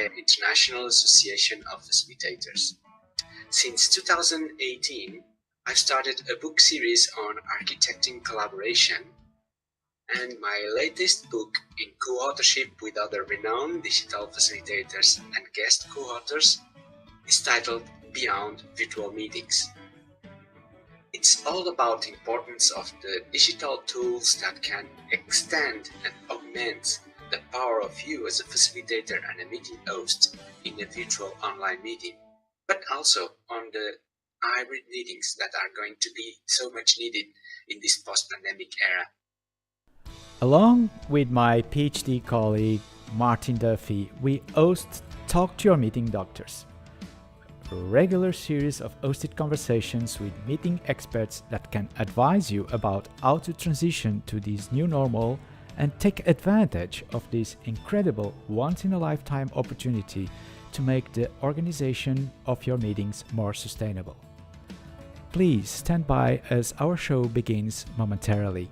by an international association of facilitators. Since 2018, I've started a book series on architecting collaboration, and my latest book, in co-authorship with other renowned digital facilitators and guest co-authors, is titled Beyond Virtual Meetings. It's all about the importance of the digital tools that can extend and augment the power of you as a facilitator and a meeting host in a virtual online meeting, but also on the hybrid meetings that are going to be so much needed in this post-pandemic era. Along with my PhD colleague Martin Duffy, we host Talk to Your Meeting Doctors, a regular series of hosted conversations with meeting experts that can advise you about how to transition to this new normal and take advantage of this incredible once-in-a-lifetime opportunity to make the organization of your meetings more sustainable. Please stand by as our show begins momentarily.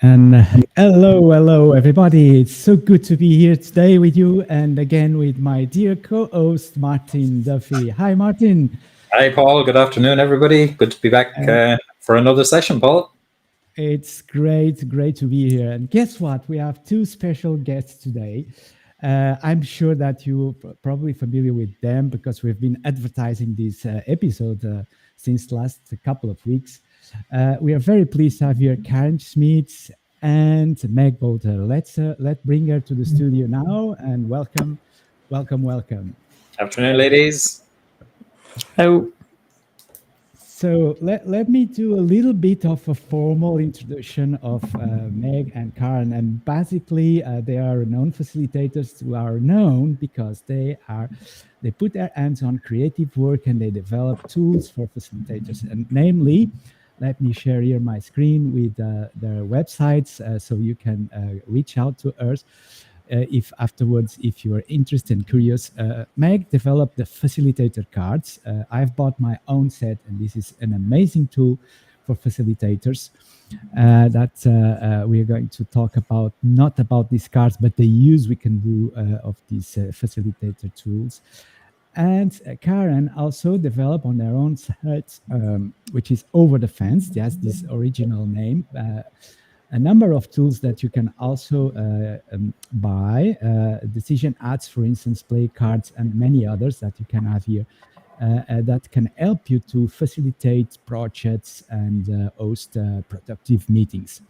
And hello, everybody. It's so good to be here today with you and again with my dear co-host, Martin Duffy. Hi, Martin. Hi, Paul. Good afternoon, everybody. Good to be back for another session, Paul. It's great to be here. And guess what? We have two special guests today. I'm sure that you're probably familiar with them because we've been advertising this episode since last couple of weeks. We are very pleased to have here Karen Schmidt and Meg Bolger. Let's bring her to the studio now and welcome. Afternoon, ladies. Hello. So let me do a little bit of a formal introduction of Meg and Karen. And basically, they are renowned facilitators who are known because they put their hands on creative work and they develop tools for facilitators. And namely, let me share here my screen with their websites so you can reach out to us if you are interested and curious. Meg developed the Facilitator Cards. I've bought my own set, and this is an amazing tool for facilitators that we are going to talk about, not about these cards, but the use we can do of these facilitator tools. And Karen also developed on their own site, which is Over the Fence. That's this original name. A number of tools that you can also buy. Decision ads, for instance, play cards, and many others that you can have here that can help you to facilitate projects and host productive meetings.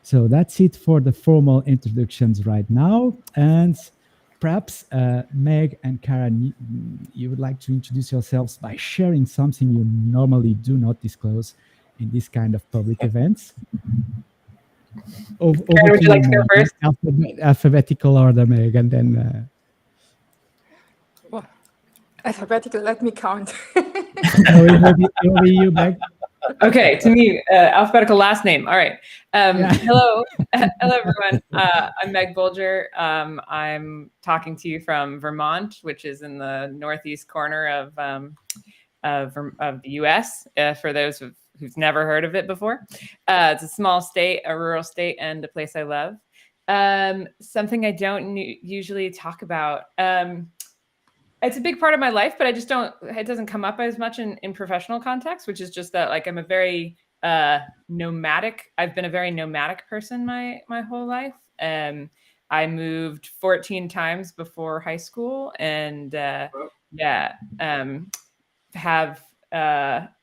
So that's it for the formal introductions right now. And perhaps Meg and Karen, you would like to introduce yourselves by sharing something you normally do not disclose in this kind of public events. Karen, would you like to go first? Alphabetical order, Meg, and then... Well, alphabetical, let me count. It will be you, Meg. Okay, to me, alphabetical last name. All right. Hello, everyone. I'm Meg Bolger. I'm talking to you from Vermont, which is in the northeast corner of the U.S. For those who've never heard of it before, it's a small state, a rural state, and a place I love. Something I don't usually talk about. It's a big part of my life, but it doesn't come up as much in professional context, which is just that, like, I'm a very nomadic. I've been a very nomadic person my whole life. I moved 14 times before high school, and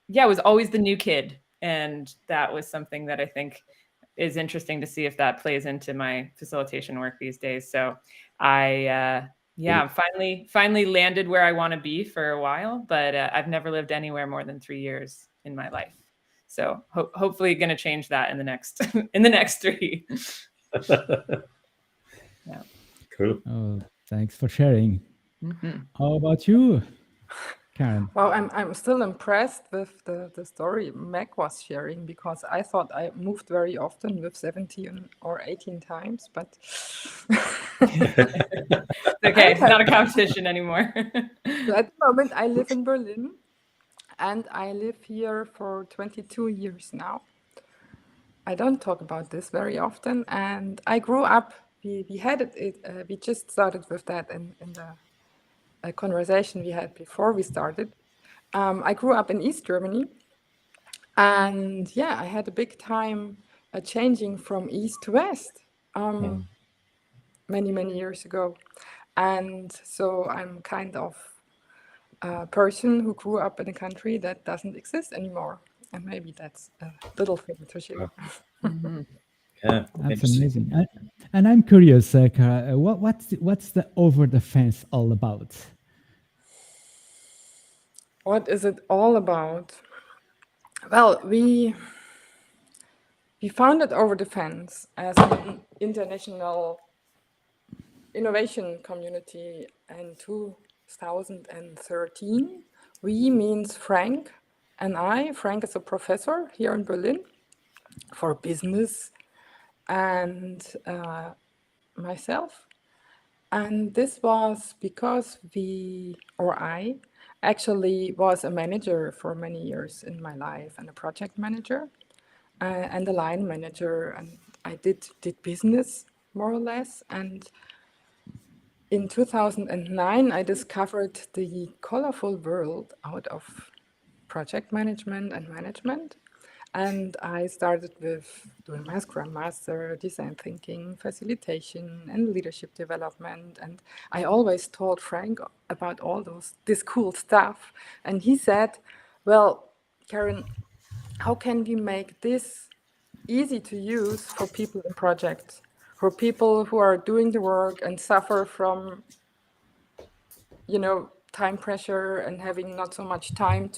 was always the new kid. And that was something that I think is interesting to see if that plays into my facilitation work these days. So finally landed where I want to be for a while, but I've never lived anywhere more than 3 years in my life. So hopefully going to change that in the next 3. Yeah. Cool. Oh, thanks for sharing. Mm-hmm. How about you, Karen. Well, I'm still impressed with the story Meg was sharing, because I thought I moved very often with 17 or 18 times, but Okay, not a competition anymore. So at the moment I live in Berlin, and I live here for 22 years now. I don't talk about this very often, and I grew up. We had it. We just started with that in the conversation we had before we started. I grew up in East Germany, and yeah, I had a big time changing from East to West many years ago, and so I'm kind of a person who grew up in a country that doesn't exist anymore, and maybe that's a little thing to share. Yeah, That's interesting. amazing. And I'm curious, Kara, what's the over the fence all about? What is it all about? Well, we founded Over the Fence as an international innovation community in 2013. We means Frank and I. Frank is a professor here in Berlin for business, and myself. And this was because I actually was a manager for many years in my life, and a project manager and a line manager, and I did business more or less. And in 2009, I discovered the colorful world out of project management and management. And I started with doing my Scrum Master, design thinking, facilitation, and leadership development. And I always told Frank about all this cool stuff. And he said, well, Karen, how can we make this easy to use for people in projects, for people who are doing the work and suffer from, time pressure and having not so much time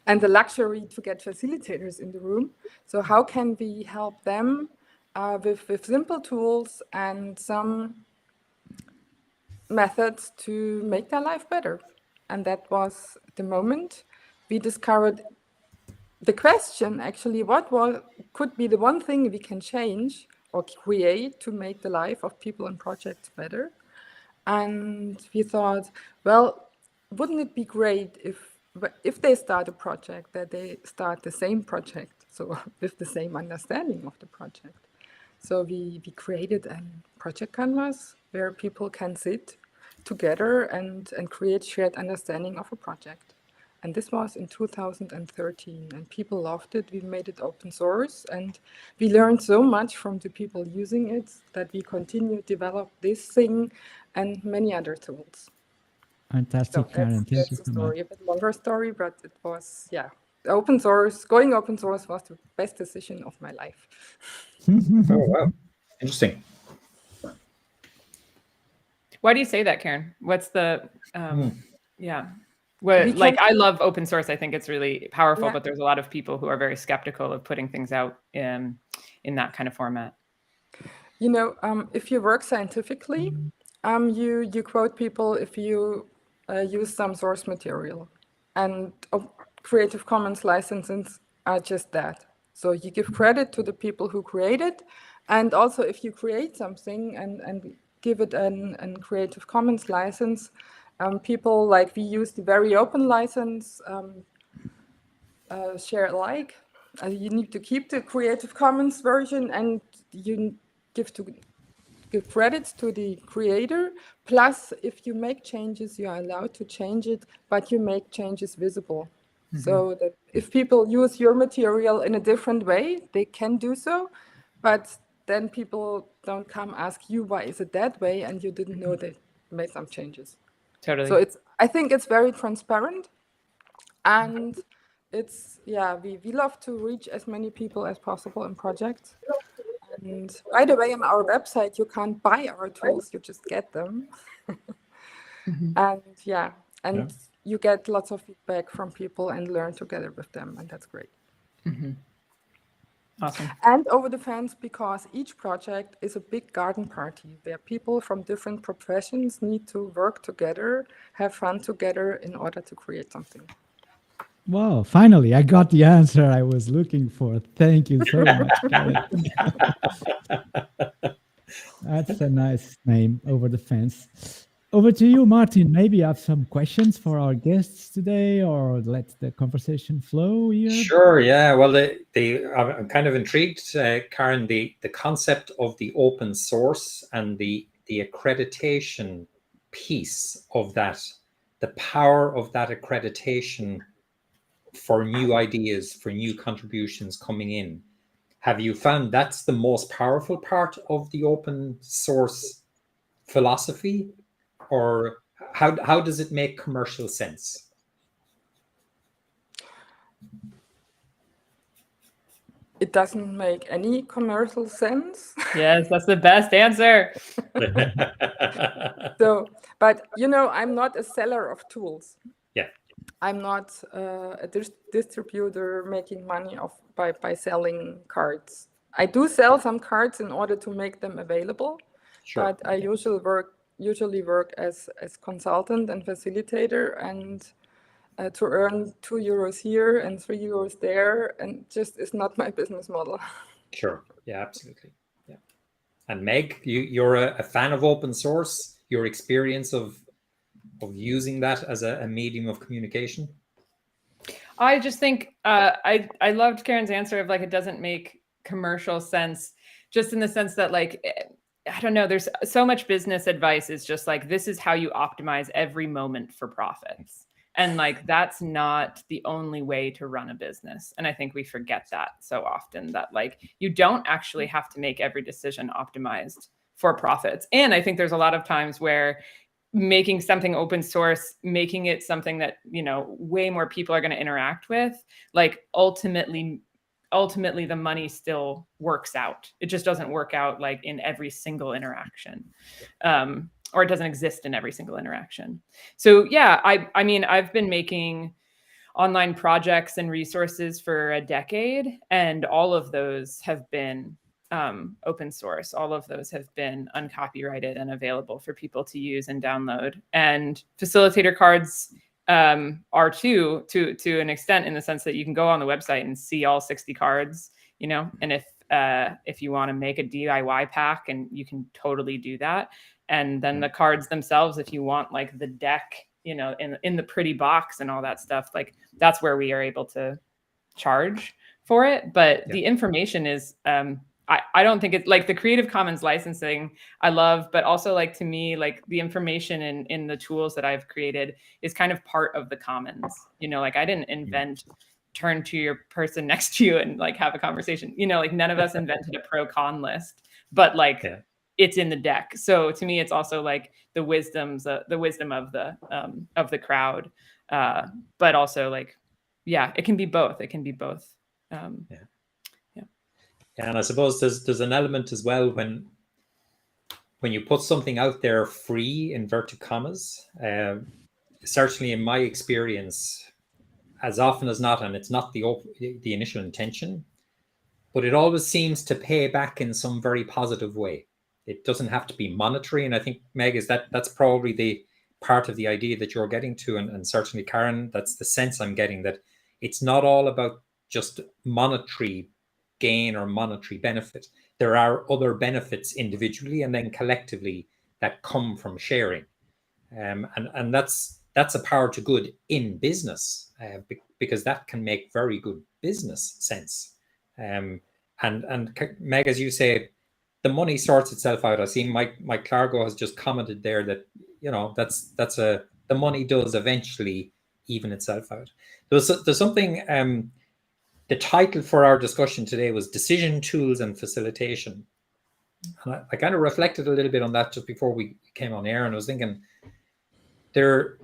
and the luxury to get facilitators in the room. So how can we help them with simple tools and some methods to make their life better? And that was the moment we discovered the question, actually, what could be the one thing we can change or create to make the life of people and projects better? And we thought, well, wouldn't it be great if they start a project, that they start the same project, so with the same understanding of the project. So we created a project canvas where people can sit together and create shared understanding of a project. And this was in 2013, and people loved it. We made it open source, and we learned so much from the people using it that we continue to develop this thing and many other tools. Fantastic, Karen. Thank you That's so a story, much. a bit longer story, but it was, open source. Going open source was the best decision of my life. Oh, wow. Interesting. Why do you say that, Karen? What's the I love open source. I think it's really powerful, but there's a lot of people who are very skeptical of putting things out in that kind of format. If you work scientifically, you quote people if you use some source material, and Creative Commons licenses are just that. So you give credit to the people who created, and also if you create something and give it a Creative Commons license, people we use the very open license, share alike. You need to keep the Creative Commons version, and you give credits to the creator. Plus, if you make changes, you are allowed to change it, but you make changes visible. Mm-hmm. So that if people use your material in a different way, they can do so, but then people don't come ask you, why is it that way? And you didn't know they made some changes. Totally. So I think it's very transparent, and it's, we love to reach as many people as possible in projects. And by the way, on our website, you can't buy our tools, you just get them. And you get lots of feedback from people and learn together with them, and that's great. Awesome. And over the fence, because each project is a big garden party where people from different professions need to work together, have fun together in order to create something. Wow, finally, I got the answer I was looking for. Thank you so much, Karen. That's a nice name, Over the Fence. Over to you, Martin. Maybe you have some questions for our guests today, or let the conversation flow here. Sure, yeah. Well, I'm kind of intrigued, Karen, the concept of the open source and the accreditation piece of that, the power of that accreditation for new ideas, for new contributions coming in. Have you found that's the most powerful part of the open source philosophy, or how does it make commercial sense? It doesn't make any commercial sense. Yes, that's the best answer. So, but you know, I'm not a seller of tools. Yeah. I'm not a distributor making money by selling cards. I do sell some cards in order to make them available, Sure. but I usually work as consultant and facilitator, and to earn €2 here and €3 there, and just is not my business model. Sure. Yeah, absolutely. Yeah. And Meg, you're a fan of open source. Your experience of using that as a medium of communication? I just think I loved Karen's answer of like, it doesn't make commercial sense, just in the sense that like, I don't know, there's so much business advice is just like, this is how you optimize every moment for profits. And like, that's not the only way to run a business. And I think we forget that so often, that like, you don't actually have to make every decision optimized for profits. And I think there's a lot of times where making something open source, making it something that, you know, way more people are going to interact with, like ultimately the money still works out. It just doesn't work out like in every single interaction. Or it doesn't exist in every single interaction. So yeah, I mean, I've been making online projects and resources for a decade, and all of those have been open source. All of those have been uncopyrighted and available for people to use and download. And facilitator cards are too, to an extent, in the sense that you can go on the website and see all 60 cards, you know, and if you want to make a DIY pack, and you can totally do that. And then the cards themselves, if you want like the deck, you know, in the pretty box and all that stuff, like that's where we are able to charge for it. But the information is, I don't think it's like the Creative Commons licensing I love, but also like, to me, like the information in the tools that I've created is kind of part of the commons, you know, like I didn't invent turn to your person next to you and like have a conversation, you know, like none of us invented a pro con list, but like it's in the deck. So to me, it's also like the wisdom of the crowd, but also like, yeah, it can be both. It can be both. And I suppose there's an element as well when you put something out there free, inverted commas. Certainly in my experience, as often as not, and it's not the initial intention, but it always seems to pay back in some very positive way. It doesn't have to be monetary. And I think, Meg, that's probably the part of the idea that you're getting to. And certainly, Karen, that's the sense I'm getting, that it's not all about just monetary gain or monetary benefit. There are other benefits individually and then collectively that come from sharing. And that's a power to good in business, because that can make very good business sense. And Meg, as you say, the money sorts itself out. I see Mike Clargo has just commented there that, you know, the money does eventually even itself out. There's something, the title for our discussion today was Decision Tools and Facilitation. And I kind of reflected a little bit on that just before we came on air, and I was thinking they're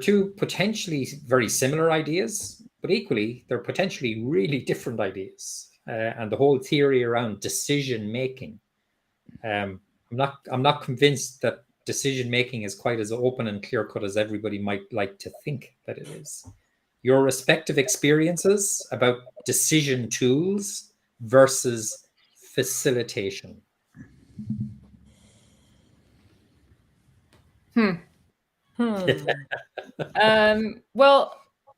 two potentially very similar ideas, but equally they're potentially really different ideas. And the whole theory around decision making, I'm not convinced that decision making is quite as open and clear cut as everybody might like to think that it is. Your respective experiences about decision tools versus facilitation? Well,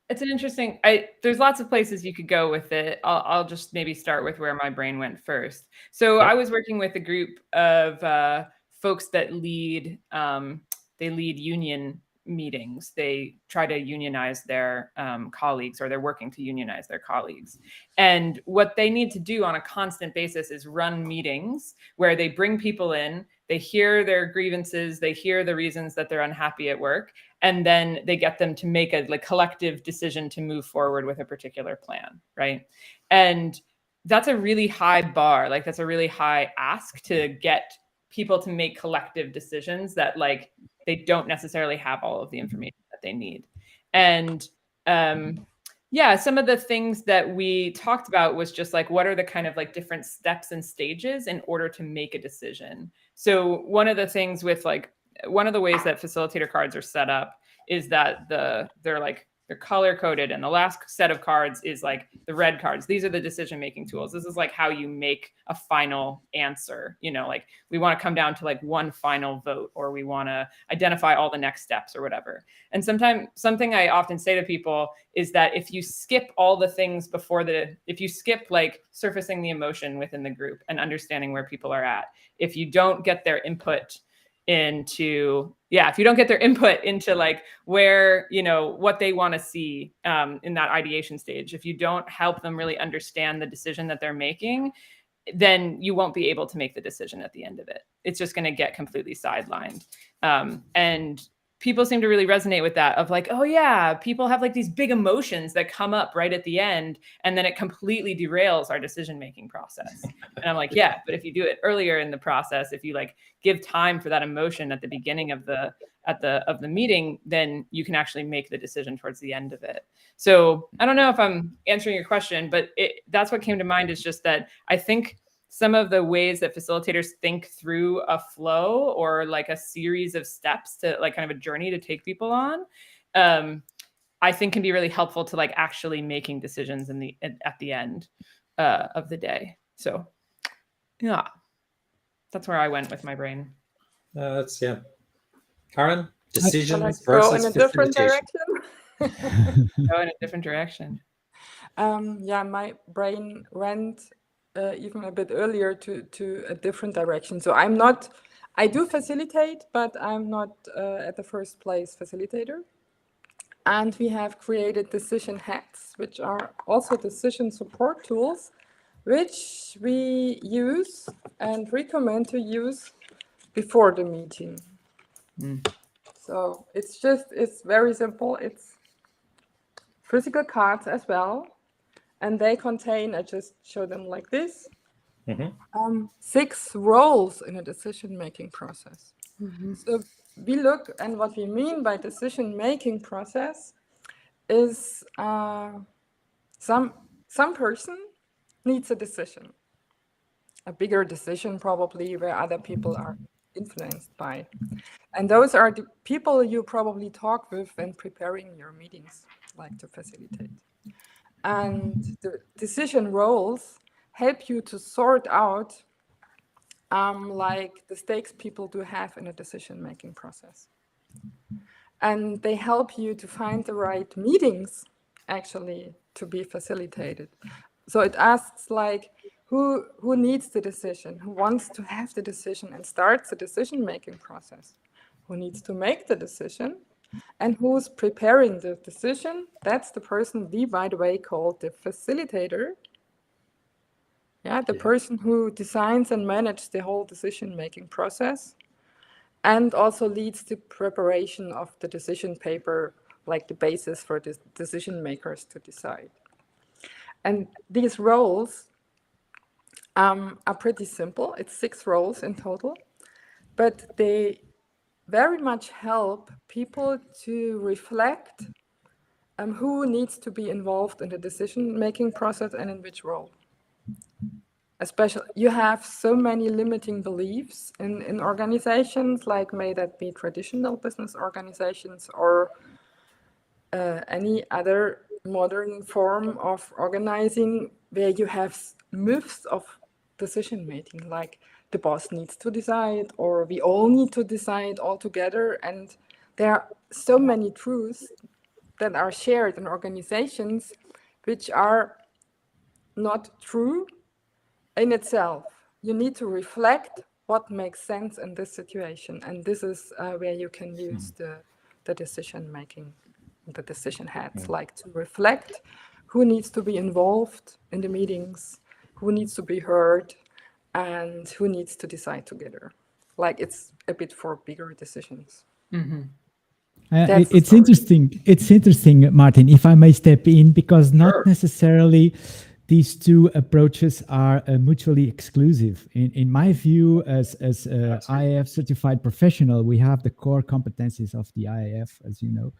it's an interesting. There's lots of places you could go with it. I'll just maybe start with where my brain went first. So Yep. I was working with a group of folks that lead. They lead union meetings. They try to unionize their colleagues, or they're working to unionize their colleagues. And what they need to do on a constant basis is run meetings where they bring people in, they hear their grievances, they hear the reasons that they're unhappy at work, and then they get them to make a collective decision to move forward with a particular plan, right? And that's a really high bar. That's a really high ask to get people to make collective decisions that they don't necessarily have all of the information that they need. And some of the things that we talked about was just what are the kind of different steps and stages in order to make a decision. So one of the things with one of the ways that facilitator cards are set up is that they're color coded, and the last set of cards is the red cards. These are the decision making tools. This is how you make a final answer. We want to come down to one final vote, or we want to identify all the next steps or whatever. And sometimes something I often say to people is that if you skip all the things if you skip surfacing the emotion within the group and understanding where people are at, if you don't get their input into where, what they want to see in that ideation stage, if you don't help them really understand the decision that they're making, then you won't be able to make the decision at the end of it. It's just going to get completely sidelined. And people seem to really resonate with that of oh yeah, people have these big emotions that come up right at the end, and then it completely derails our decision-making process. And I'm yeah, but if you do it earlier in the process, if you give time for that emotion at the beginning of the meeting, then you can actually make the decision towards the end of it. So I don't know if I'm answering your question, but that's what came to mind, is just that I think some of the ways that facilitators think through a flow or a series of steps to kind of a journey to take people on, I think can be really helpful to actually making decisions at the end of the day. So yeah, that's where I went with my brain. Karen, decisions go versus in a different facilitation. direction. Go in a different direction. My brain went even a bit earlier to a different direction. So I do facilitate, but I'm not at the first place facilitator. And we have created decision hats, which are also decision support tools, which we use and recommend to use before the meeting. So it's very simple. It's physical cards as well. And they contain, I just show them like this, 6 roles in a decision-making process. So we look, and what we mean by decision-making process is some person needs a decision, a bigger decision probably, where other people are influenced by. And those are the people you probably talk with when preparing your meetings, to facilitate. And the decision roles help you to sort out the stakes people do have in a decision-making process. And they help you to find the right meetings actually to be facilitated. So it asks who needs the decision, who wants to have the decision and starts the decision-making process, who needs to make the decision, and who's preparing the decision. That's the person we, by the way, call the facilitator. The person who designs and manages the whole decision-making process and also leads the preparation of the decision paper, the basis for the decision makers to decide. And these roles are pretty simple. It's 6 roles in total, but they very much help people to reflect who needs to be involved in the decision-making process and in which role. Especially, you have so many limiting beliefs in organizations, may that be traditional business organizations or any other modern form of organizing, where you have myths of decision making, like the boss needs to decide, or we all need to decide all together. And there are so many truths that are shared in organizations which are not true in itself. You need to reflect what makes sense in this situation, and this is where you can use the decision making, the decision heads, like to reflect who needs to be involved in the meetings, who needs to be heard, and who needs to decide together. Like it's a bit for bigger decisions. It's interesting. It's interesting, Martin, if I may step in, because not necessarily these two approaches are mutually exclusive. In my view, as IAF certified professional, we have the core competencies of the IAF, as you know,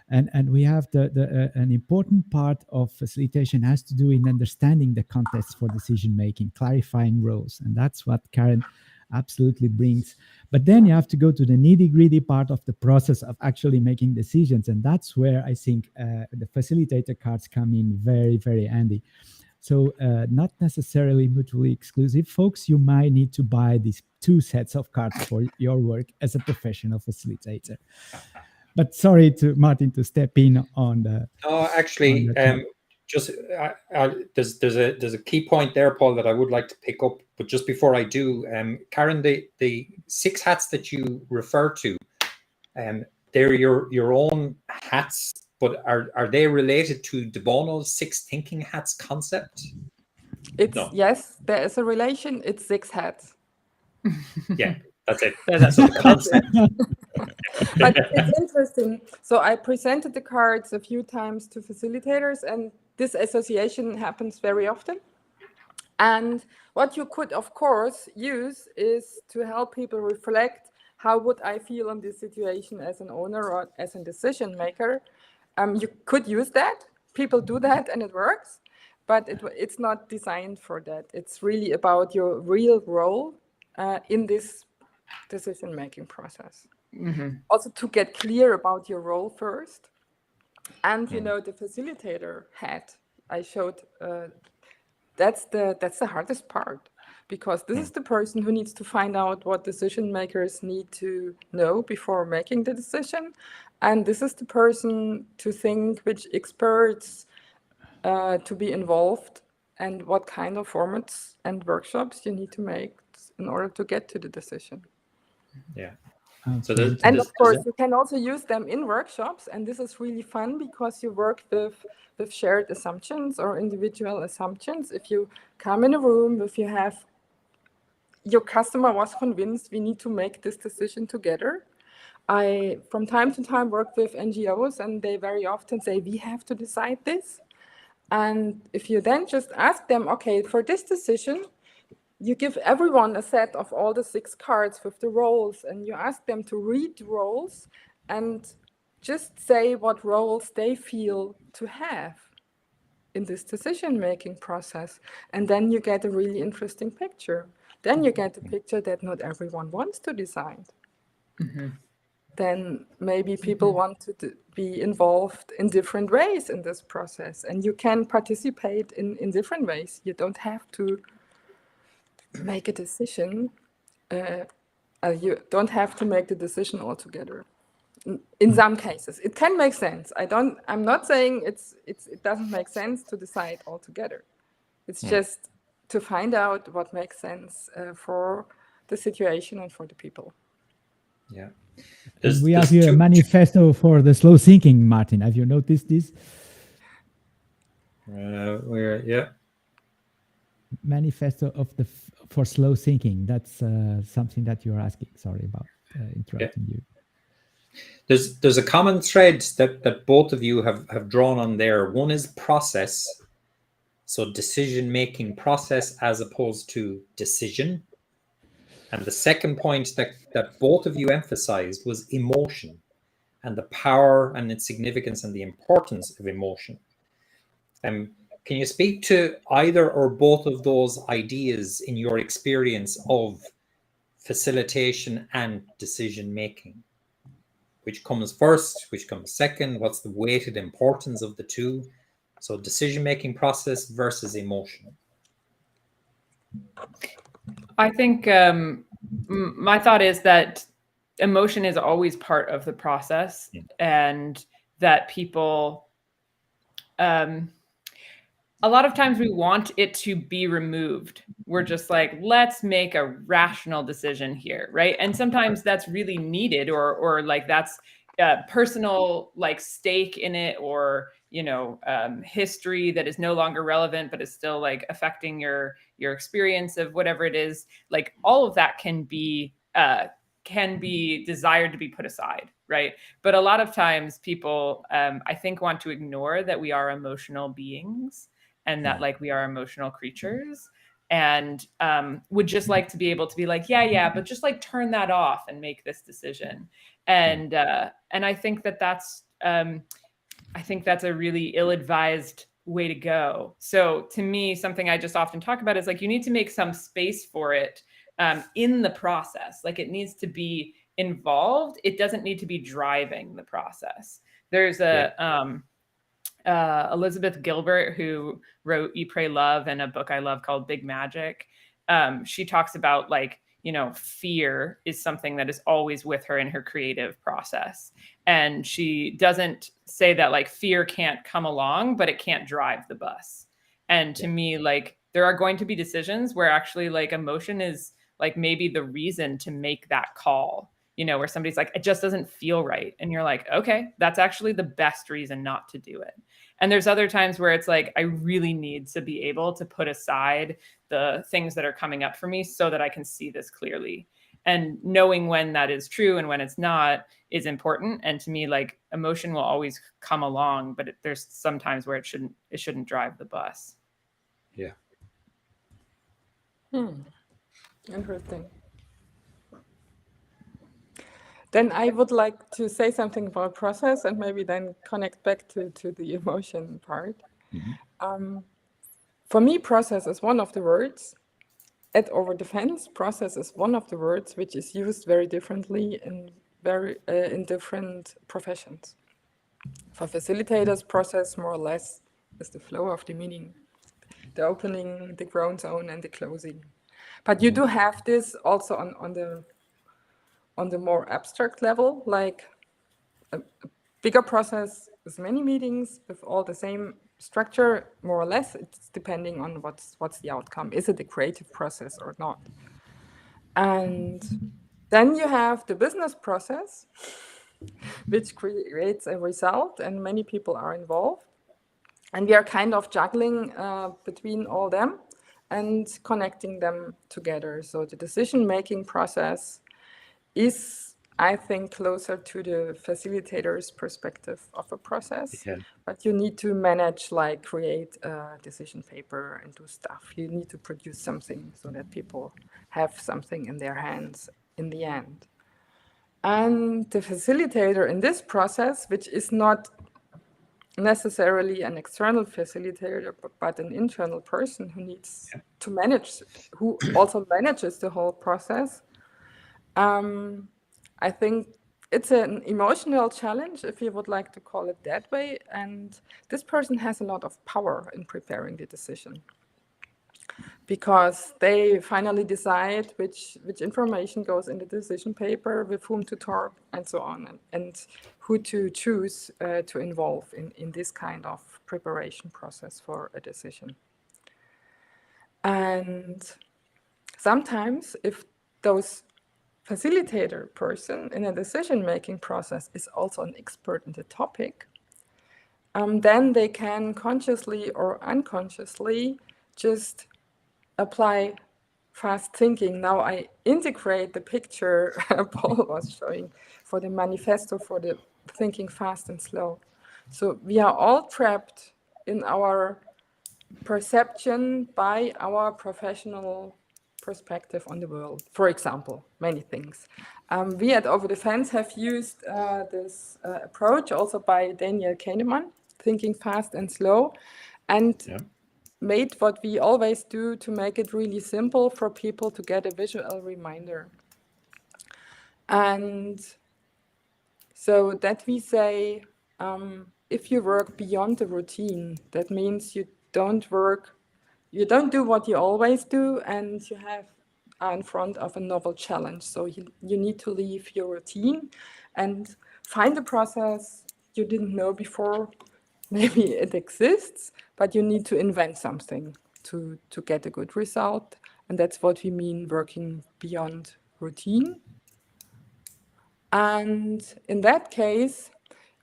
and we have an important part of facilitation has to do in understanding the context for decision making, clarifying roles, and that's what Karen absolutely brings. But then you have to go to the nitty-gritty part of the process of actually making decisions, and that's where I think the facilitator cards come in very, very handy. So not necessarily mutually exclusive. Folks, you might need to buy these two sets of cards for your work as a professional facilitator. But sorry to Martin to step in on the. No, actually, there's a key point there, Paul, that I would like to pick up. But just before I do, Karen, the 6 hats that you refer to, they're your own hats. But are they related to De Bono's 6 thinking hats concept? Yes, there is a relation. It's 6 hats. Yeah, that's it. That's the concept. But it's interesting. So I presented the cards a few times to facilitators, and this association happens very often. And what you could, of course, use is to help people reflect, how would I feel in this situation as an owner or as a decision maker? You could use that. People do that and it works, but it's not designed for that. It's really about your real role in this decision-making process. Also to get clear about your role first. And, you know, the facilitator hat I showed, that's the hardest part, because this is the person who needs to find out what decision makers need to know before making the decision. And this is the person to think which experts to be involved and what kind of formats and workshops you need to make in order to get to the decision. Yeah. So of course, you can also use them in workshops. And this is really fun because you work with shared assumptions or individual assumptions. If you come in a room, if you have your customer was convinced we need to make this decision together. I, from time to time, work with NGOs, and they very often say, we have to decide this. And if you then just ask them, okay, for this decision, you give everyone a set of all the 6 cards with the roles, and you ask them to read the roles and just say what roles they feel to have in this decision-making process. And then you get a really interesting picture. Then you get the picture that not everyone wants to decide. Then maybe people want to be involved in different ways in this process. And you can participate in different ways. You don't have to make a decision. You don't have to make the decision altogether. In some cases, it can make sense. I'm not saying it doesn't make sense to decide altogether. It's just to find out what makes sense for the situation and for the people. Yeah. We have here a manifesto for the slow thinking, Martin. Have you noticed this? Manifesto for slow thinking. That's something that you're asking. Sorry about interrupting you. There's a common thread that both of you have drawn on there. One is process, so decision-making process as opposed to decision. And the second point that both of you emphasized was emotion and the power and its significance and the importance of emotion. Can you speak to either or both of those ideas in your experience of facilitation and decision-making? Which comes first? Which comes second? What's the weighted importance of the two? So decision-making process versus emotion. I think my thought is that emotion is always part of the process, and that people, a lot of times we want it to be removed. We're just like, let's make a rational decision here, right? And sometimes that's really needed, or like that's personal like stake in it, or history that is no longer relevant but is still like affecting your experience of whatever it is. Like all of that can be desired to be put aside, right? But a lot of times people, I think, want to ignore that we are emotional beings, and that like we are emotional creatures, and would just like to be able to be like, yeah, but just like turn that off and make this decision. And I think that's a really ill-advised way to go. So to me, something I just often talk about is like, you need to make some space for it in the process. Like it needs to be involved. It doesn't need to be driving the process. There's Elizabeth Gilbert, who wrote Eat, Pray, Love, and a book I love called Big Magic. She talks about like, fear is something that is always with her in her creative process. And she doesn't say that like fear can't come along, but it can't drive the bus. And to me, like there are going to be decisions where actually like emotion is like maybe the reason to make that call, where somebody's like, it just doesn't feel right. And you're like, okay, that's actually the best reason not to do it. And there's other times where it's like, I really need to be able to put aside the things that are coming up for me so that I can see this clearly. And knowing when that is true and when it's not is important. And to me, like emotion will always come along, but there's some times where it shouldn't drive the bus. Yeah. Interesting. Then I would like to say something about process and maybe then connect back to the emotion part. For me, process is one of the words. At Over Defense, process is one of the words which is used very differently in different professions. For facilitators, process more or less is the flow of the meaning, the opening, the ground zone, and the closing. But you do have this also on the more abstract level, like a bigger process with many meetings with all the same structure, more or less. It's depending on what's the outcome. Is it a creative process or not? And then you have the business process, which creates a result, and many people are involved. And we are kind of juggling between all them and connecting them together. So the decision-making process is, I think, closer to the facilitator's perspective of a process. Yeah. But you need to manage, like create a decision paper and do stuff. You need to produce something so that people have something in their hands in the end. And the facilitator in this process, which is not necessarily an external facilitator, but an internal person who needs to manage, who also manages the whole process, I think it's an emotional challenge, if you would like to call it that way. And this person has a lot of power in preparing the decision, because they finally decide which information goes in the decision paper, with whom to talk, and so on, and who to choose to involve in this kind of preparation process for a decision. And sometimes if those facilitator person in a decision-making process is also an expert in the topic, then they can consciously or unconsciously just apply fast thinking. Now I integrate the picture Paul was showing for the manifesto for the thinking fast and slow. So we are all trapped in our perception by our professional perspective on the world. For example, many things. We at Over the Fence have used this approach also by Daniel Kahneman, thinking fast and slow, and made what we always do to make it really simple for people to get a visual reminder. And so that we say, if you work beyond the routine, that means you don't work you don't do what you always do, and you are in front of a novel challenge. So you need to leave your routine and find a process you didn't know before. Maybe it exists, but you need to invent something to get a good result. And that's what we mean working beyond routine. And in that case,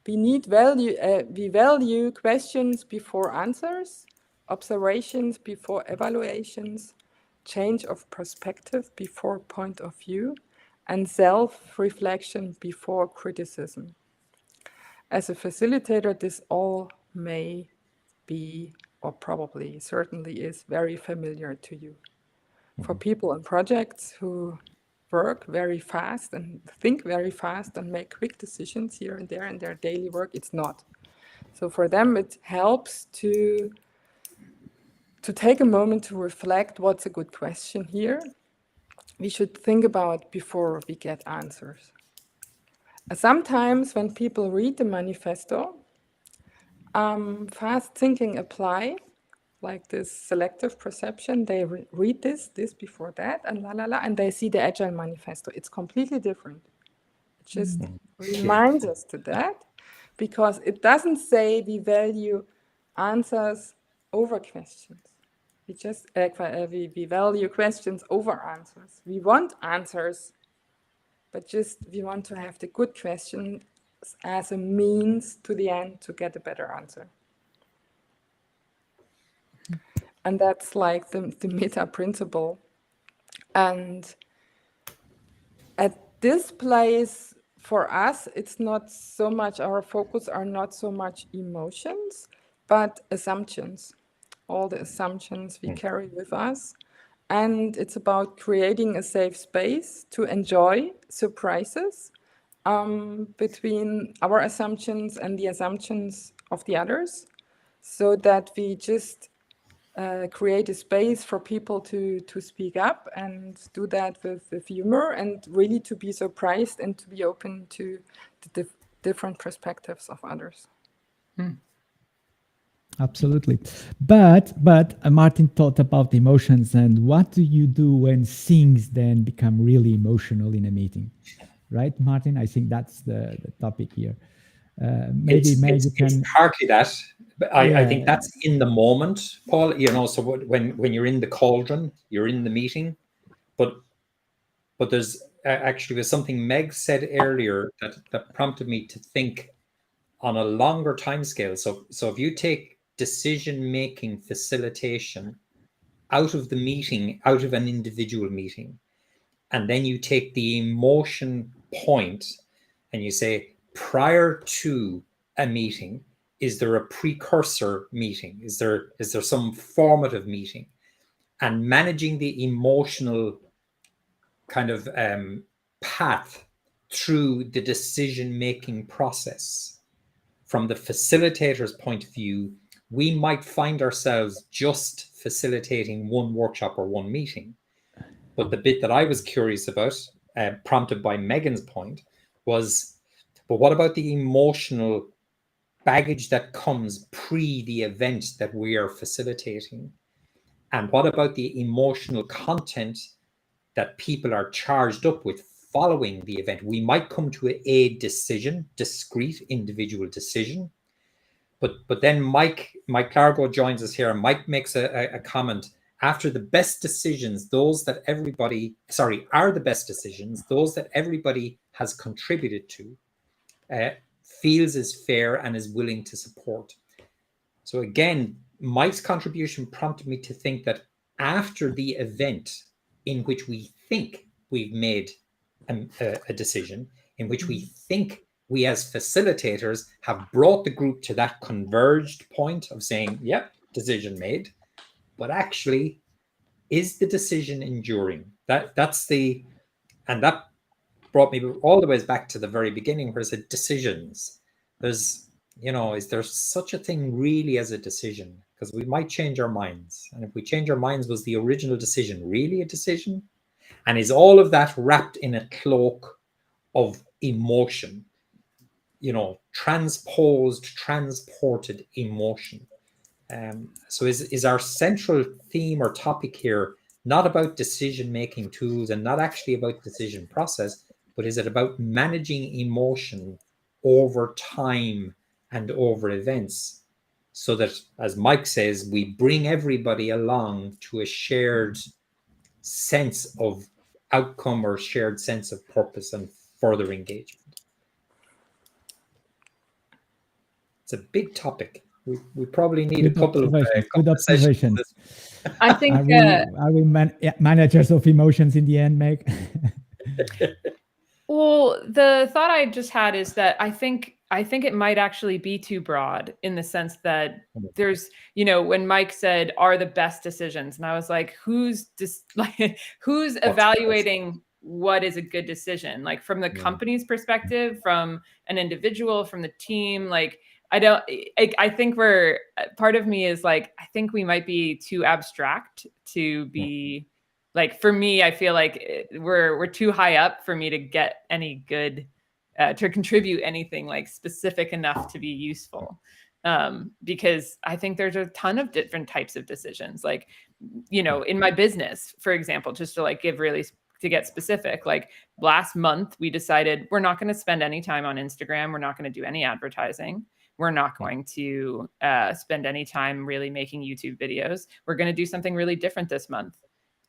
we value questions before answers, observations before evaluations, change of perspective before point of view, and self-reflection before criticism. As a facilitator, this all may be, or probably certainly is, very familiar to you. For people and projects who work very fast and think very fast and make quick decisions here and there in their daily work, it's not. So for them, it helps to take a moment to reflect, what's a good question here we should think about before we get answers. Sometimes when people read the manifesto, fast thinking apply, like this selective perception, they read this before that, and and they see the Agile manifesto. It's completely different. It just reminds us to that, because it doesn't say we value answers over questions. We just we value questions over answers. We want answers, but we want to have the good question as a means to the end to get a better answer. And that's like the meta principle. And at this place, for us, it's not so much, our focus are not so much emotions, but assumptions. All the assumptions we carry with us. And it's about creating a safe space to enjoy surprises between our assumptions and the assumptions of the others, so that we just create a space for people to speak up and do that with humor, and really to be surprised and to be open to the different perspectives of others. Absolutely. But Martin thought about emotions, and what do you do when things then become really emotional in a meeting? Right, Martin? I think that's the topic here. Maybe you can... It's partly that. But I think that's in the moment, Paul. You know, so when you're in the cauldron, you're in the meeting, but there's actually something Meg said earlier that prompted me to think on a longer time scale. So if you take decision-making facilitation out of the meeting, out of an individual meeting, and then you take the emotion point and you say, prior to a meeting, is there a precursor meeting? Is there some formative meeting? And managing the emotional kind of path through the decision-making process. From the facilitator's point of view, we might find ourselves just facilitating one workshop or one meeting. But the bit that I was curious about, prompted by Megan's point, was, but what about the emotional baggage that comes pre the event that we are facilitating? And what about the emotional content that people are charged up with following the event? We might come to a decision, discrete individual decision, but then Mike Largo joins us here, and Mike makes a comment. After the best decisions, those that everybody, are the best decisions, those that everybody has contributed to, feels is fair and is willing to support. So again, Mike's contribution prompted me to think that after the event in which we think we've made a decision, in which we think we as facilitators have brought the group to that converged point of saying, yep, decision made, but actually, is the decision enduring? And that brought me all the way back to the very beginning, where I said decisions. There's, is there such a thing really as a decision? Because we might change our minds. And if we change our minds, was the original decision really a decision? And is all of that wrapped in a cloak of emotion? Transported emotion. So is our central theme or topic here not about decision-making tools and not actually about decision process, but is it about managing emotion over time and over events, so that, as Mike says, we bring everybody along to a shared sense of outcome or shared sense of purpose and further engagement? It's a big topic. We probably need a couple of observations. I think are we managers of emotions in the end, Meg? Well, the thought I just had is that I think it might actually be too broad, in the sense that there's, when Mike said, "Are the best decisions?" and I was like, who's evaluating what is a good decision? Like, from the company's perspective, from an individual, from the team, like. I think part of me is like, I think we might be too abstract to be like, for me, I feel like we're too high up for me to get any good, to contribute anything like specific enough to be useful. Because I think there's a ton of different types of decisions, like, in my business, for example, just to like to get specific, like last month, we decided we're not going to spend any time on Instagram. We're not going to do any advertising. We're not going to spend any time really making YouTube videos. We're going to do something really different this month.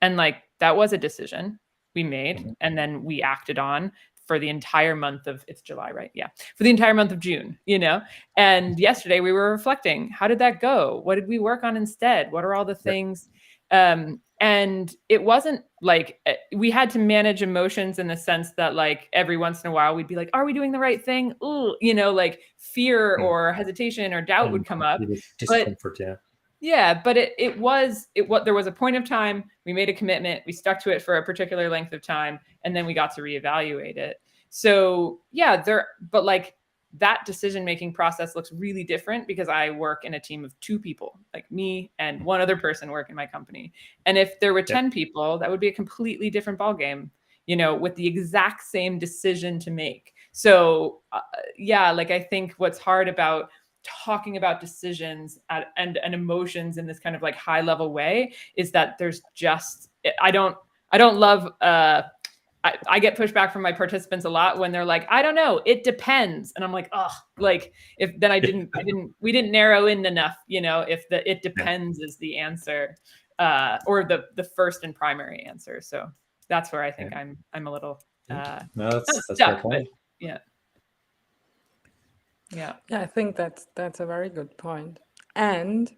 And like, that was a decision we made, and then we acted on for the entire month of, it's July, right? Yeah. For the entire month of June, and yesterday we were reflecting, how did that go? What did we work on instead? What are all the things? And it wasn't like we had to manage emotions in the sense that like every once in a while we'd be like, are we doing the right thing? Ooh, like fear or hesitation or doubt would come up. Discomfort, but there was a point of time, we made a commitment, we stuck to it for a particular length of time, and then we got to reevaluate it. So but like that decision-making process looks really different because I work in a team of 2 people, like me and one other person work in my company. And if there were 10 people, that would be a completely different ballgame, with the exact same decision to make. So like I think what's hard about talking about decisions and emotions in this kind of like high level way is that there's just, I don't love, I get pushback from my participants a lot when they're like, I don't know, it depends. And I'm like, oh, like if then we didn't narrow in enough, if the it depends is the answer, or the first and primary answer. So that's where I think I'm a little that's stuck, but yeah. Yeah, I think that's a very good point. And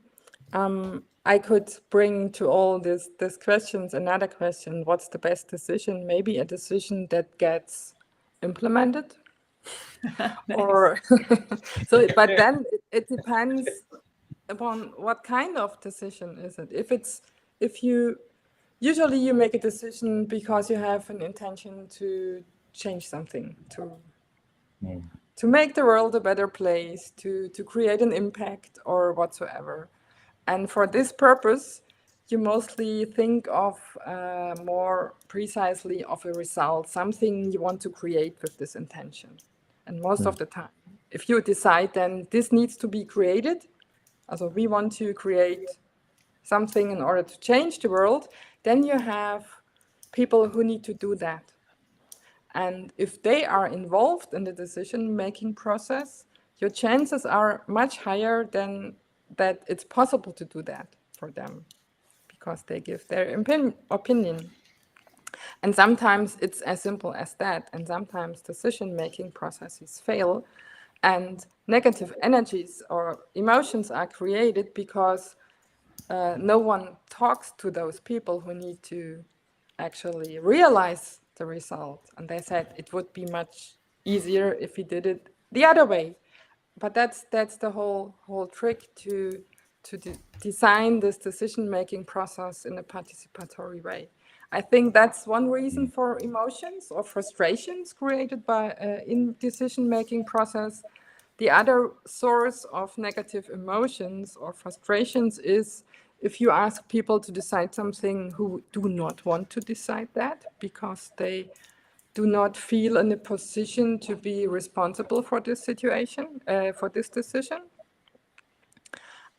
I could bring to all these questions another question: what's the best decision? Maybe a decision that gets implemented, or so. But then it depends upon what kind of decision is it. If you usually make a decision because you have an intention to change something, to make the world a better place, to create an impact or whatsoever. And for this purpose, you mostly think of more precisely of a result, something you want to create with this intention. And most of the time, if you decide then this needs to be created, also we want to create something in order to change the world, then you have people who need to do that. And if they are involved in the decision-making process, your chances are much higher than that it's possible to do that for them, because they give their opinion. And sometimes it's as simple as that. And sometimes decision-making processes fail and negative energies or emotions are created because no one talks to those people who need to actually realize the result. And they said it would be much easier if we did it the other way. But that's the whole trick to design this decision-making process in a participatory way. I think that's one reason for emotions or frustrations created by in decision-making process. The other source of negative emotions or frustrations is if you ask people to decide something who do not want to decide that because they do not feel in a position to be responsible for this situation, for this decision.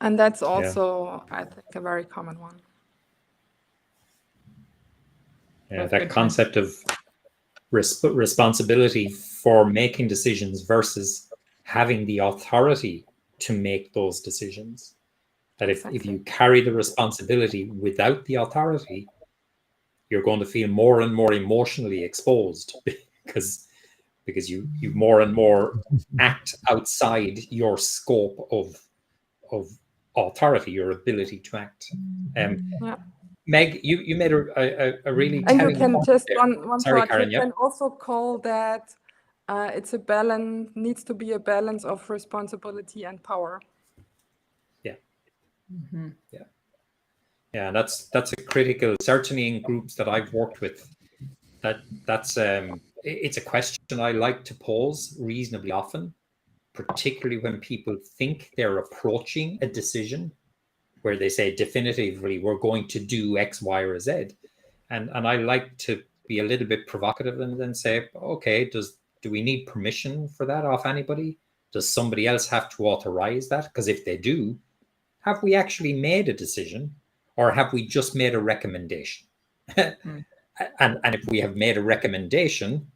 And that's also, I think, a very common one. Yeah, that concept of responsibility for making decisions versus having the authority to make those decisions. That if you carry the responsibility without the authority, you're going to feel more and more emotionally exposed because you more and more act outside your scope of authority, your ability to act. Meg, you made a really and telling you can point just there. one Sorry, part. Karen, You can also call that it's a balance. Needs to be a balance of responsibility and power. Yeah. Yeah, that's a critical. Certainly in groups that I've worked with, that's it's a question I like to pose reasonably often, particularly when people think they're approaching a decision where they say definitively we're going to do X, Y, or Z. And I like to be a little bit provocative and then say, okay, do we need permission for that off anybody? Does somebody else have to authorize that? Because if they do, have we actually made a decision or have we just made a recommendation? And if we have made a recommendation,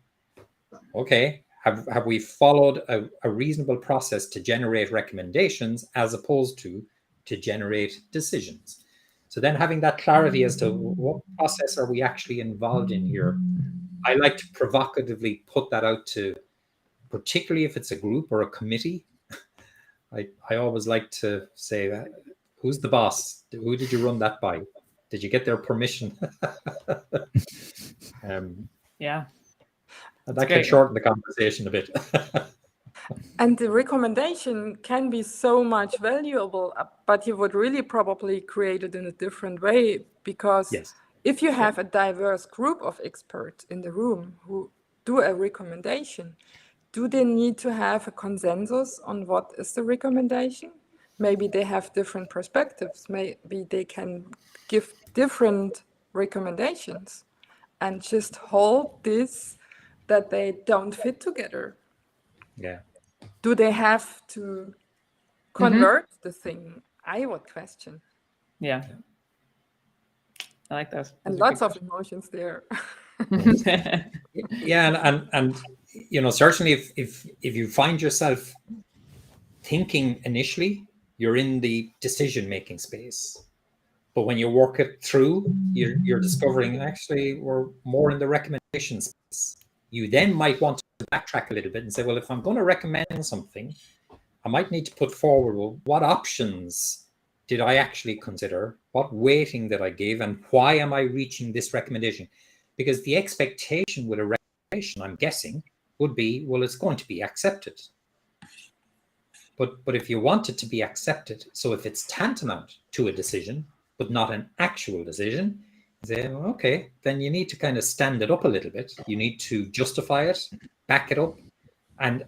okay, have we followed a reasonable process to generate recommendations as opposed to generate decisions? So then having that clarity as to what process are we actually involved in here, I like to provocatively put that out to, particularly if it's a group or a committee. I always like to say, who's the boss? Who did you run that by? Did you get their permission? Yeah. That can shorten the conversation a bit. And the recommendation can be so much valuable, but you would really probably create it in a different way, because if you have a diverse group of experts in the room who do a recommendation, do they need to have a consensus on what is the recommendation? Maybe they have different perspectives. Maybe they can give different recommendations and just hold this that they don't fit together. Yeah. Do they have to convert the thing? I would question. Yeah. I like those. And lots of emotions there. Yeah, and you know, certainly if you find yourself thinking initially, you're in the decision-making space. But when you work it through, you're discovering actually we're more in the recommendation space. You then might want to backtrack a little bit and say, well, if I'm going to recommend something, I might need to put forward, well, what options did I actually consider? What weighting did I give? And why am I reaching this recommendation? Because the expectation with a recommendation, I'm guessing, would be, well, it's going to be accepted. But if you want it to be accepted, so if it's tantamount to a decision, but not an actual decision, say, well, okay, then you need to kind of stand it up a little bit. You need to justify it, back it up. And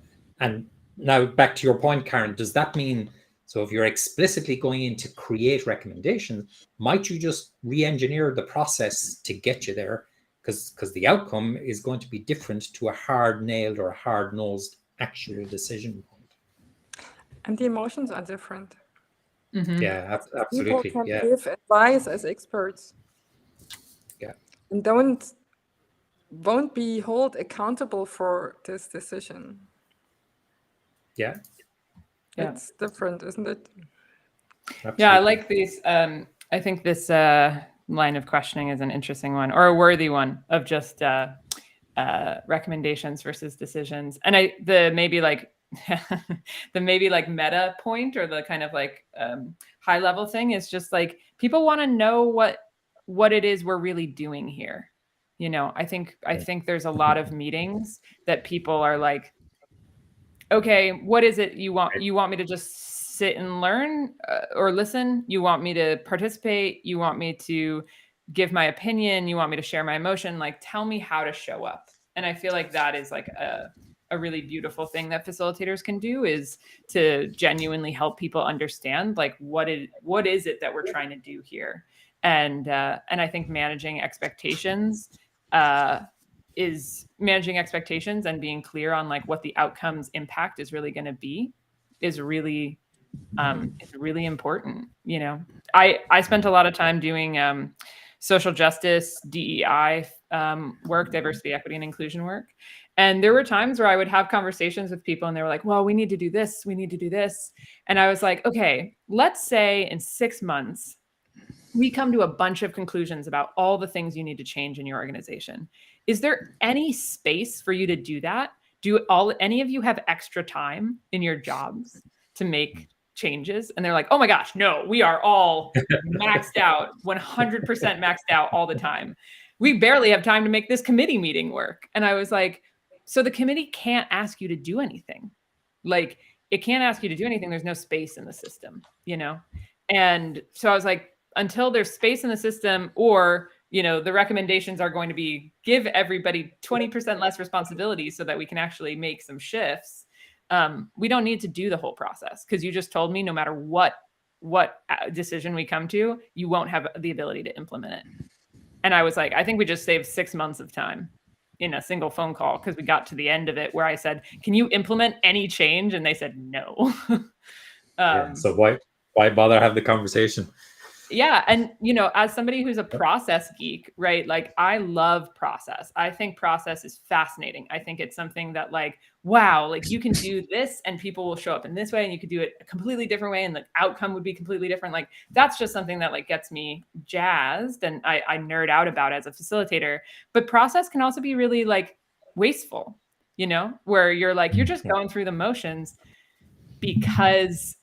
now back to your point, Karen, does that mean, so if you're explicitly going in to create recommendations, might you just re-engineer the process to get you there? Because the outcome is going to be different to a hard-nailed or hard-nosed actual decision point. And the emotions are different. Yeah, absolutely. People can give advice as experts. Yeah. And won't be held accountable for this decision. Yeah. It's different, isn't it? Absolutely. Yeah, I like these. I think this line of questioning is an interesting one, or a worthy one, of just recommendations versus decisions. And the maybe like meta point, or the kind of like high level thing, is just like people want to know what it is we're really doing here. You know, I think there's a lot of meetings that people are like, okay, what is it you want? You want me to just sit and learn or listen? You want me to participate? You want me to give my opinion? You want me to share my emotion? Like, tell me how to show up. And I feel like that is like a really beautiful thing that facilitators can do, is to genuinely help people understand like what is it that we're trying to do here. And I think managing expectations and being clear on like what the outcome's impact is really going to be is really is really important. I spent a lot of time doing social justice, DEI work, diversity, equity, and inclusion work. And there were times where I would have conversations with people and they were like, well, we need to do this. We need to do this. And I was like, okay, let's say in 6 months, we come to a bunch of conclusions about all the things you need to change in your organization. Is there any space for you to do that? Do any of you have extra time in your jobs to make changes? And they're like, oh my gosh, no, we are all maxed out, 100% maxed out all the time. We barely have time to make this committee meeting work. And I was like, so the committee can't ask you to do anything. Like, it can't ask you to do anything. There's no space in the system, And so I was like, until there's space in the system, or the recommendations are going to be give everybody 20% less responsibility so that we can actually make some shifts. We don't need to do the whole process, because you just told me no matter what decision we come to, you won't have the ability to implement it. And I was like, I think we just saved 6 months of time in a single phone call, because we got to the end of it where I said, can you implement any change? And they said no. So why bother have the conversation? Yeah. And, as somebody who's a process geek, right? Like, I love process. I think process is fascinating. I think it's something that, like, wow, like, you can do this and people will show up in this way, and you could do it a completely different way and the outcome would be completely different. Like, that's just something that, like, gets me jazzed and I nerd out about as a facilitator. But process can also be really, like, wasteful, where you're like, you're just going through the motions because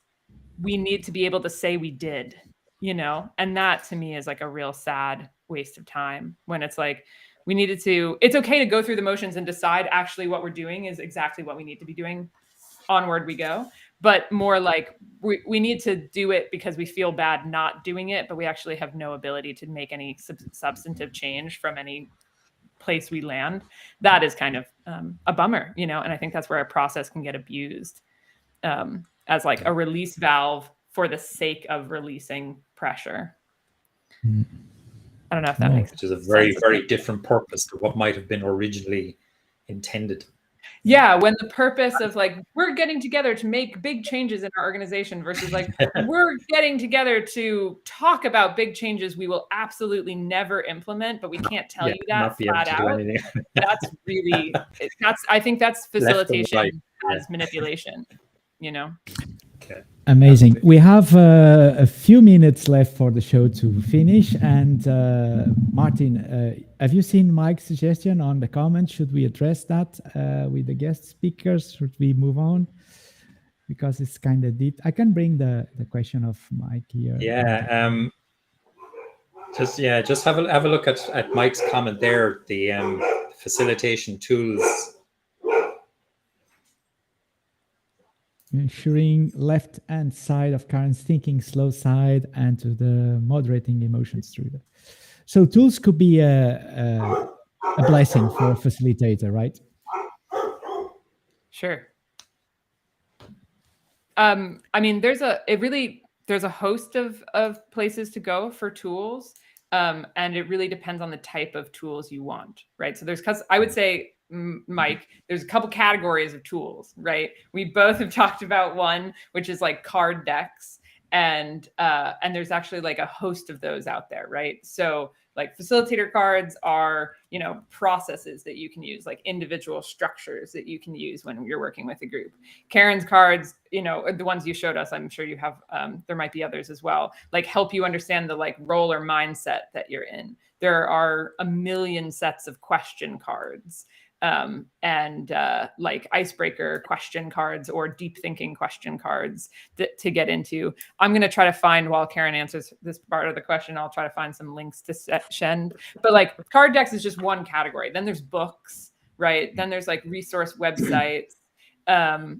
we need to be able to say we did. And that to me is like a real sad waste of time, when it's like, it's okay to go through the motions and decide actually what we're doing is exactly what we need to be doing. Onward we go. But more like we need to do it because we feel bad not doing it, but we actually have no ability to make any substantive change from any place we land. That is kind of a bummer, and I think that's where a process can get abused as like a release valve for the sake of releasing pressure. I don't know if that makes sense. Which is a very, very different purpose to what might have been originally intended. Yeah, when the purpose of, like, we're getting together to make big changes in our organization versus, like, we're getting together to talk about big changes we will absolutely never implement, but we can't tell you that flat out. That's really, I think that's facilitation as manipulation, Okay. Amazing. We have a few minutes left for the show to finish. And Martin, have you seen Mike's suggestion on the comments? Should we address that with the guest speakers? Should we move on? Because it's kind of deep. I can bring the question of Mike here. Yeah. Just have a look at Mike's comment there. The facilitation tools. Ensuring left hand side of Karen's thinking, slow side, and to the moderating emotions through that. So tools could be a blessing for a facilitator, right? Sure. I mean, there's a host of places to go for tools. And it really depends on the type of tools you want, right? So I would say, Mike, there's a couple categories of tools, right? We both have talked about one, which is like card decks, and there's actually like a host of those out there, right? So like facilitator cards are, processes that you can use, like individual structures that you can use when you're working with a group. Karen's cards, the ones you showed us, I'm sure you have, there might be others as well, like help you understand the like role or mindset that you're in. There are a million sets of question cards. And like icebreaker question cards or deep thinking question cards to get into. I'm going to try to find, while Karen answers this part of the question, I'll try to find some links to send. But like card decks is just one category. Then there's books, right? Then there's like resource websites.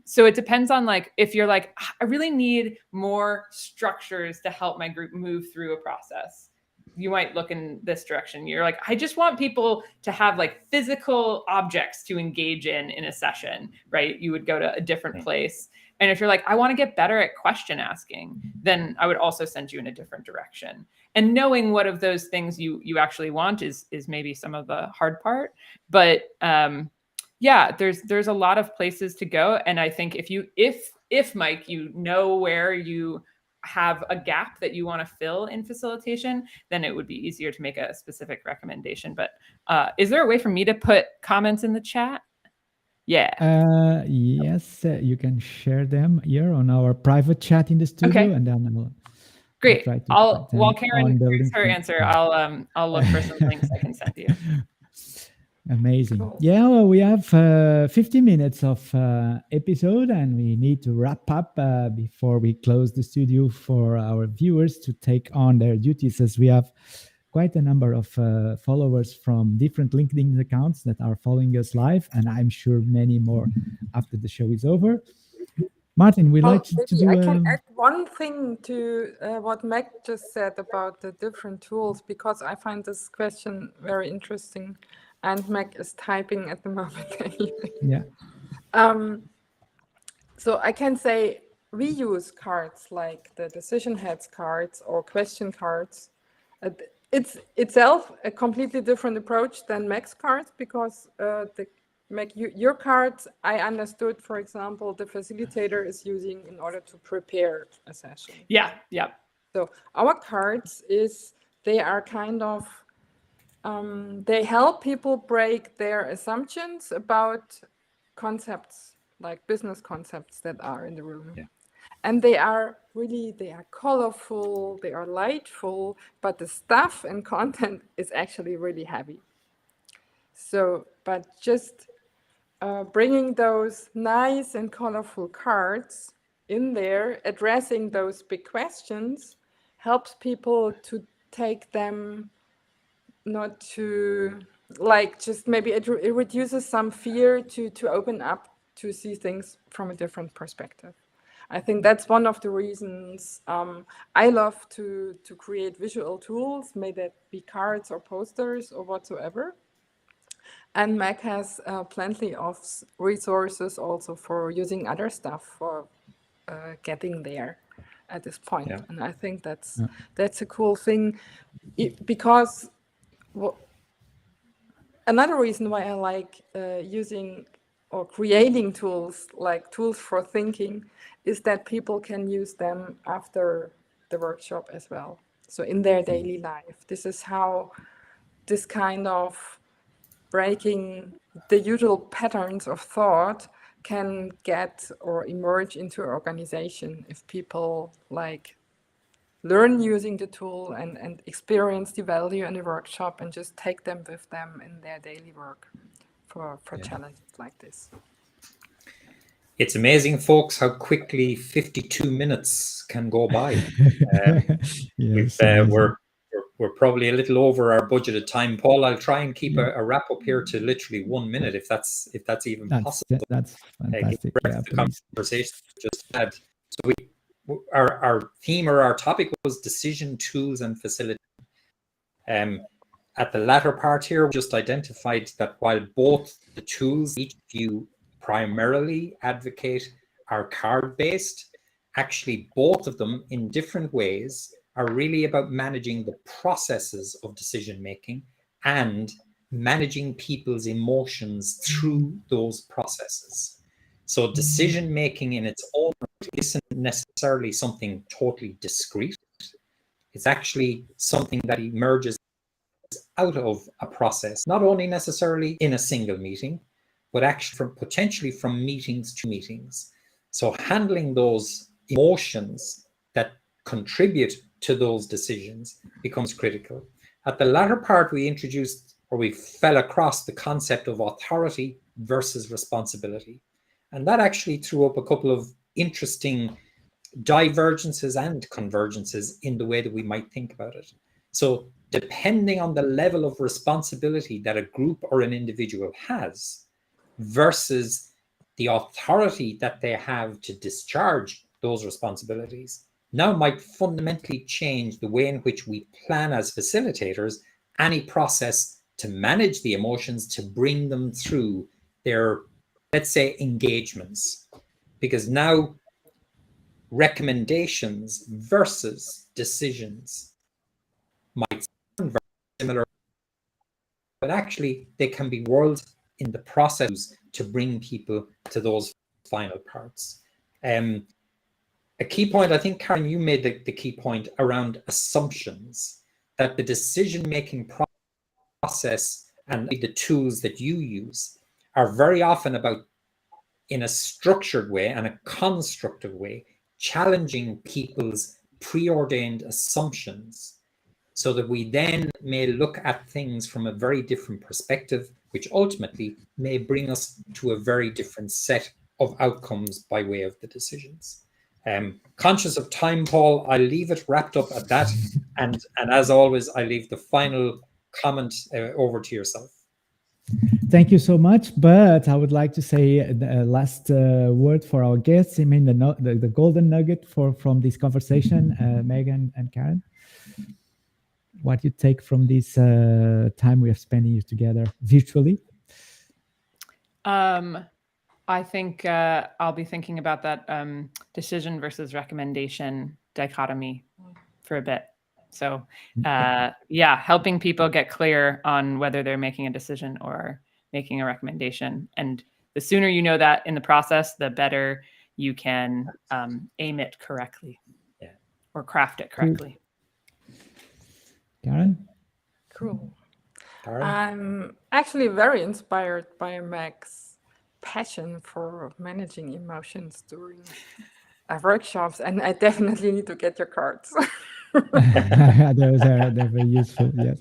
So it depends on like, if you're like, I really need more structures to help my group move through a process, you might look in this direction. You're like, I just want people to have like physical objects to engage in a session, right? You would go to a different place. And if you're like, I want to get better at question asking, then I would also send you in a different direction. And knowing what of those things you actually want is maybe some of the hard part. But yeah, there's a lot of places to go. And I think if if, Mike, you know where you have a gap that you want to fill in facilitation, then it would be easier to make a specific recommendation. But is there a way for me to put comments in the chat? Yeah. Yes, you can share them here on our private chat in the studio, Okay. and then I'll Great. try to While put them Karen on the gives link. her answer, I'll look for some links I can send you. Amazing. Cool. Yeah, well, we have 50 minutes of episode, and we need to wrap up before we close the studio for our viewers to take on their duties, as we have quite a number of followers from different LinkedIn accounts that are following us live, and I'm sure many more after the show is over. Martin, we'd like to do... I can add one thing to what Meg just said about the different tools, because I find this question very interesting, and Meg is typing at the moment. Yeah. So I can say we use cards like the decision heads cards or question cards. It's itself a completely different approach than Meg's cards, because your cards, I understood, for example, the facilitator is using in order to prepare a session. Yeah. So our cards they are kind of, they help people break their assumptions about concepts, like business concepts that are in the room. Yeah. And they are colorful, they are lightful, but the stuff and content is actually really heavy. So, but just bringing those nice and colorful cards in there, addressing those big questions, helps people to take them, not to, like, just maybe it reduces some fear to open up to see things from a different perspective. I think that's one of the reasons I love to create visual tools, may that be cards or posters or whatsoever. And Mac has plenty of resources also for using other stuff for getting there at this point. Yeah. And I think that's a cool thing, because another reason why I like using or creating tools, like tools for thinking, is that people can use them after the workshop as well. So in their daily life, this is how this kind of breaking the usual patterns of thought can get or emerge into an organization if people like learn using the tool and experience the value in the workshop and just take them with them in their daily work for challenges like this. It's amazing, folks, how quickly 52 minutes can go by. Yes, we're probably a little over our budgeted time. Paul, I'll try and keep a wrap up here to literally 1 minute, if that's even possible. That's fantastic. Yeah, the conversation just had. So our theme or our topic was decision tools and facilitation. At the latter part here, we just identified that while both the tools each of you primarily advocate are card-based, actually both of them in different ways are really about managing the processes of decision making and managing people's emotions through those processes. So decision making in its own right isn't necessarily something totally discrete. It's actually something that emerges out of a process, not only necessarily in a single meeting, but actually potentially from meetings to meetings. So handling those emotions that contribute to those decisions becomes critical. At the latter part, we fell across the concept of authority versus responsibility. And that actually threw up a couple of interesting divergences and convergences in the way that we might think about it. So depending on the level of responsibility that a group or an individual has versus the authority that they have to discharge those responsibilities, now might fundamentally change the way in which we plan as facilitators any process to manage the emotions, to bring them through their, let's say, engagements. Because now recommendations versus decisions might sound very similar, but actually they can be worlds in the process to bring people to those final parts. A key point, I think, Karen, you made the key point around assumptions, that the decision-making process and the tools that you use are very often about, in a structured way and a constructive way, challenging people's preordained assumptions so that we then may look at things from a very different perspective, which ultimately may bring us to a very different set of outcomes by way of the decisions. Conscious of time, Paul, I'll leave it wrapped up at that. And as always, I leave the final comment over to yourself. Thank you so much. But I would like to say the last word for our guests. I mean, the golden nugget from this conversation, Megan and Karen. What you take from this time we have spent here together virtually? I think I'll be thinking about that decision versus recommendation dichotomy for a bit. So yeah, helping people get clear on whether they're making a decision or making a recommendation. And the sooner you know that in the process, the better you can aim it correctly, or craft it correctly. Karen? Cool. Karen? I'm actually very inspired by Meg's passion for managing emotions during workshops, and I definitely need to get your cards. They're very useful. Yes,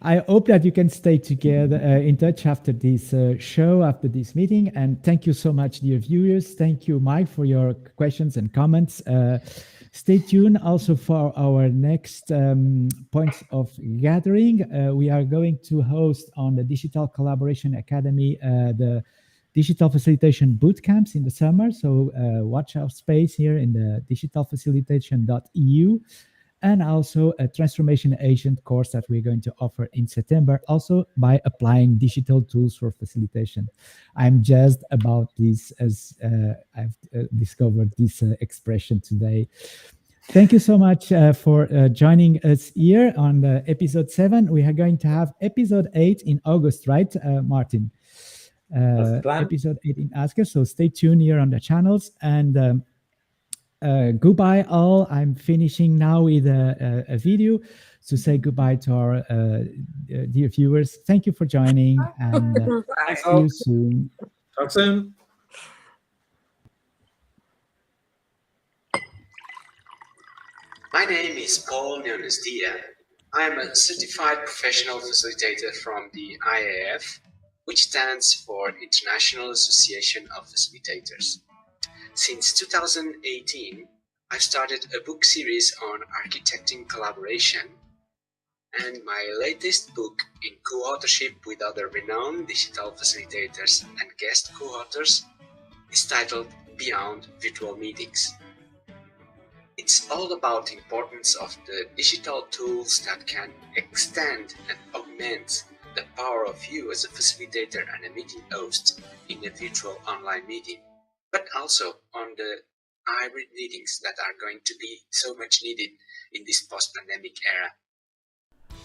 I hope that you can stay together in touch after this show, after this meeting. And thank you so much, dear viewers. Thank you, Mike, for your questions and comments. Stay tuned also for our next points of gathering. We are going to host on the Digital Collaboration Academy the digital facilitation bootcamps in the summer. So watch our space here in the digitalfacilitation.eu, and also a transformation agent course that we're going to offer in September, also by applying digital tools for facilitation. I'm jazzed about this, as I've discovered this expression today. Thank you so much for joining us here on episode 7. We are going to have episode 8 in August, right, Martin? Episode 8 in Asker. So stay tuned here on the channels. And goodbye all. I'm finishing now with a video to say goodbye to our dear viewers. Thank you for joining, and see you soon. Talk soon. My name is Paul Neonesdia. I am a certified professional facilitator from the IAF, which stands for International Association of Facilitators. Since 2018, I've started a book series on architecting collaboration, and my latest book, in co-authorship with other renowned digital facilitators and guest co-authors, is titled Beyond Virtual Meetings. It's all about the importance of the digital tools that can extend and augment the power of you as a facilitator and a meeting host in a virtual online meeting, but also on the hybrid meetings that are going to be so much needed in this post-pandemic era.